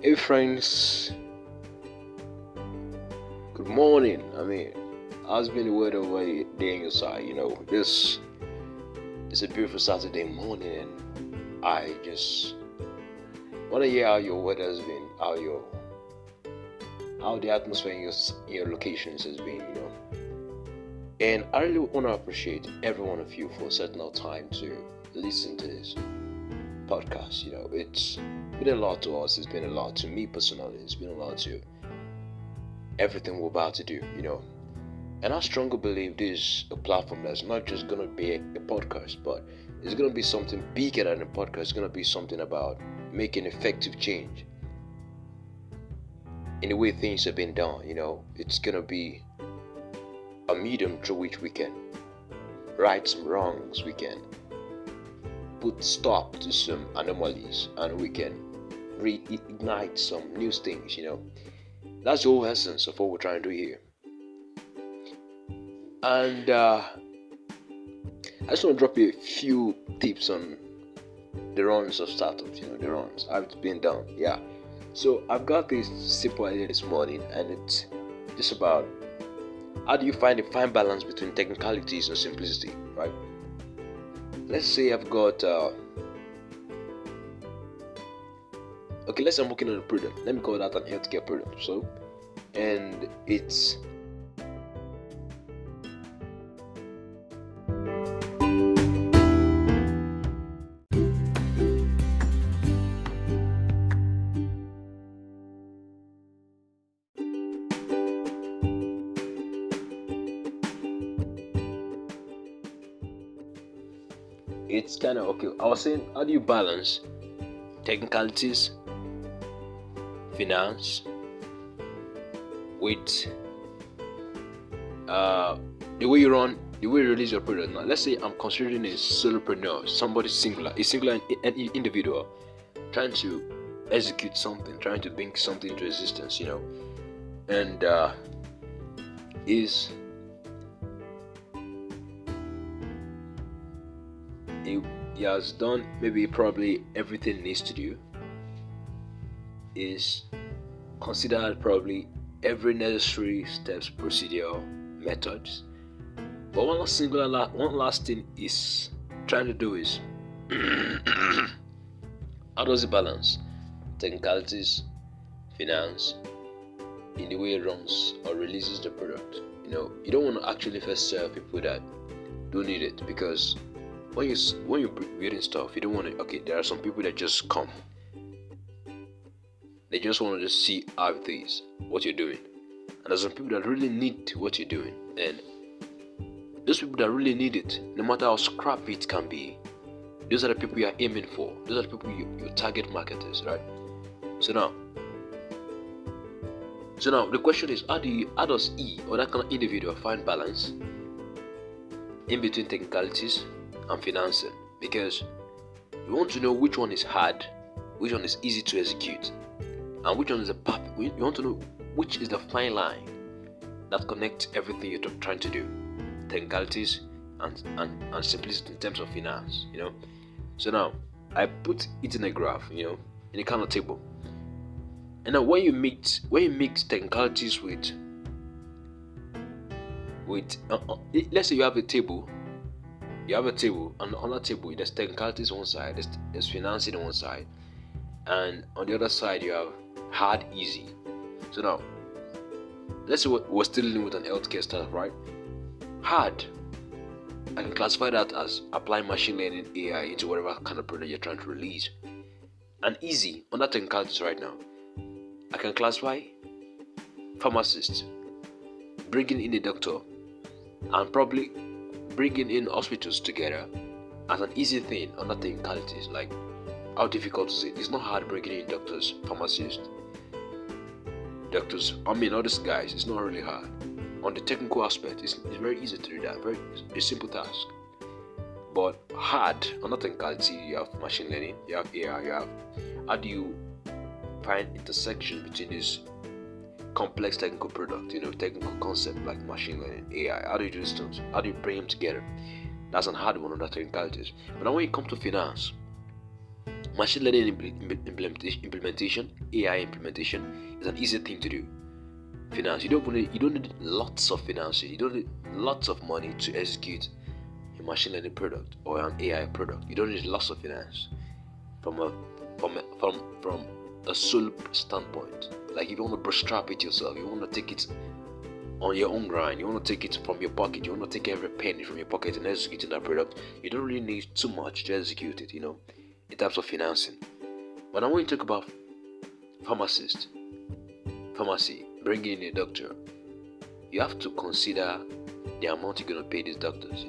Hey friends, good morning. How's been the weather over there in your side? This is a beautiful Saturday morning, and I just want to hear how your weather has been, how the atmosphere in your locations has been. And I really want to appreciate every one of you for setting out time to listen to this podcast. It's been a lot to us. It's been a lot to me personally. It's been a lot to everything we're about to do. And I strongly believe this is a platform that's not just gonna be a podcast, but it's gonna be something bigger than a podcast. It's gonna be something about making effective change in the way things have been done. It's gonna be a medium through which we can right some wrongs, we can put stop to some anomalies, and we can reignite some new things. That's the whole essence of what we're trying to do here. And I just want to drop you a few tips on the runs of startups, the runs I've been done. Yeah. So I've got this simple idea this morning, and it's just about how do you find a fine balance between technicalities and simplicity, right? Let's say I've got let's say I'm working on a product. Let me call that an healthcare product. And it's kind of okay. I was saying, how do you balance technicalities, finance, with the way you release your product. Now, let's say I'm considering a solopreneur, somebody a singular individual trying to execute something, trying to bring something into existence, and he has done probably everything he needs to do, is considered probably every necessary steps, procedure, methods. But one last thing is trying to do is how does it balance technicalities, finance, in the way it runs or releases the product? You don't want to actually first serve people that don't need it, because when you're building stuff, you don't want to. Okay, there are some people that just come. They just want to just see how it is, what you're doing. And there's some people that really need what you're doing. And those people that really need it, no matter how scrappy it can be, those are the people you're aiming for. Those are the people your target market is, right? So now the question is, how does he or that kind of individual find balance in between technicalities and financing? Because you want to know which one is hard, which one is easy to execute, and which one is you want to know which is the fine line that connects everything you're trying to do, technicalities and simplicity in terms of finance. So now I put it in a graph, in a kind of table. And now when you mix technicalities with let's say you have a table, and on that table there's technicalities on one side, there's financing on one side, and on the other side you have hard, easy. So now let's say we're still dealing with an healthcare startup, right? Hard, I can classify that as applying machine learning AI into whatever kind of product you're trying to release. And easy, on that technicalities right now, I can classify pharmacists, bringing in a doctor, and probably bringing in hospitals together as an easy thing on that technicalities. Like, how difficult is it? It's not hard bringing in doctors, pharmacists, all these guys. It's not really hard. On the technical aspect, it's very easy to do that. A simple task. But hard on that technicality, you have machine learning, you have AI, how do you find intersection between this complex technical product, technical concept like machine learning, AI? How do you do this things? How do you bring them together? That's a hard one on that technicalities. But now when you come to finance, Machine learning implementation, AI implementation is an easy thing to do. Finance, you don't need lots of finance. You don't need lots of money to execute a machine learning product or an AI product. You don't need lots of finance from a sole standpoint. Like if you want to bootstrap it yourself, you want to take it on your own grind, you want to take it from your pocket, you want to take every penny from your pocket and execute that product. You don't really need too much to execute it, in terms of financing. But I want to talk about pharmacy, bringing in a doctor. You have to consider the amount you're going to pay these doctors,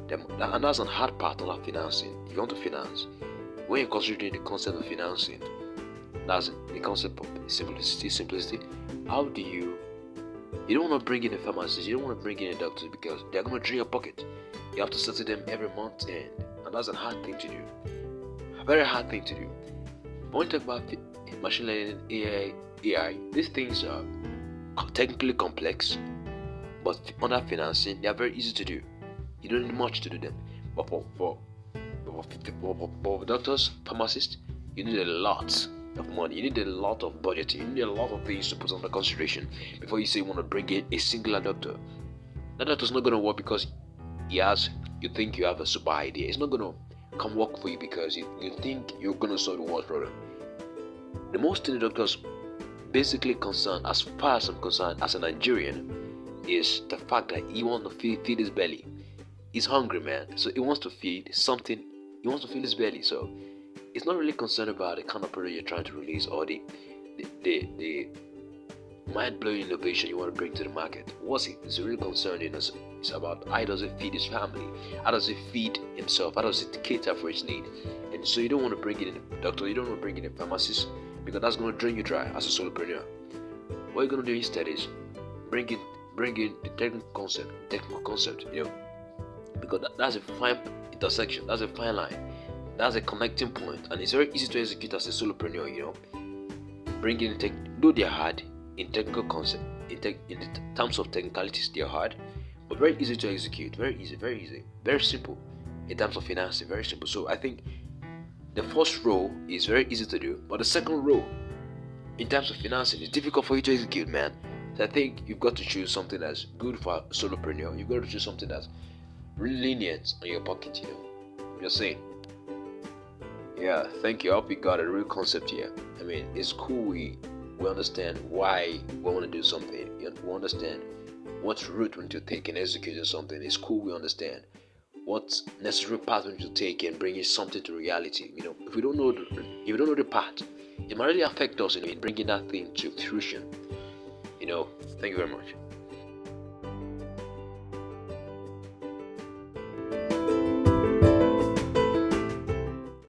and that's a hard part of that financing. If you want to finance, when you're considering the concept of financing, that's the concept of simplicity. How do you don't want to bring in a pharmacist, you don't want to bring in a doctor because they're going to drain your pocket. You have to settle them every month end, and that's a hard thing to do. A very hard thing to do. But when you talk about machine learning, AI, these things are technically complex, but under financing, they are very easy to do. You don't need much to do them. But for doctors, pharmacists, you need a lot of money. You need a lot of budgeting. You need a lot of things to put under consideration before you say you want to bring in a singular doctor. That doctor's not going to work because you think you have a super idea. It's not going to come work for you because you think you're going to solve the world problem. The most thing the doctors basically concerned, as far as I'm concerned, as a Nigerian, is the fact that he wants to feed his belly. He's hungry, man, so he wants to feed something. He wants to feed his belly, so it's not really concerned about the kind of product you're trying to release or the mind-blowing innovation you want to bring to the market. What's it? It's really concerning us. It's about how does it feed his family? How does it feed himself? How does it cater for his need? And so you don't want to bring in a doctor, you don't want to bring in a pharmacist because that's going to drain you dry as a solopreneur. What you're going to do instead is bring in the technical concept, because that's a fine intersection, that's a fine line, that's a connecting point, and it's very easy to execute as a solopreneur. Though they're hard in technical concept, in terms of technicalities, they're hard, but very easy to execute. Very easy, very simple in terms of financing. Very simple. So I think the first row is very easy to do, but the second row, in terms of financing, is difficult for you to execute, man. So I think you've got to choose something that's good for a solopreneur. You've got to choose something that's really lenient on your pocket. I'm just saying. Yeah, thank you. I hope you got a real concept here. I mean, it's cool we understand why we want to do something. We understand what route we need to take in executing something. It's cool we understand what necessary path we need to take in bringing something to reality. If we don't know the path, it might really affect us in bringing that thing to fruition. Thank you very much.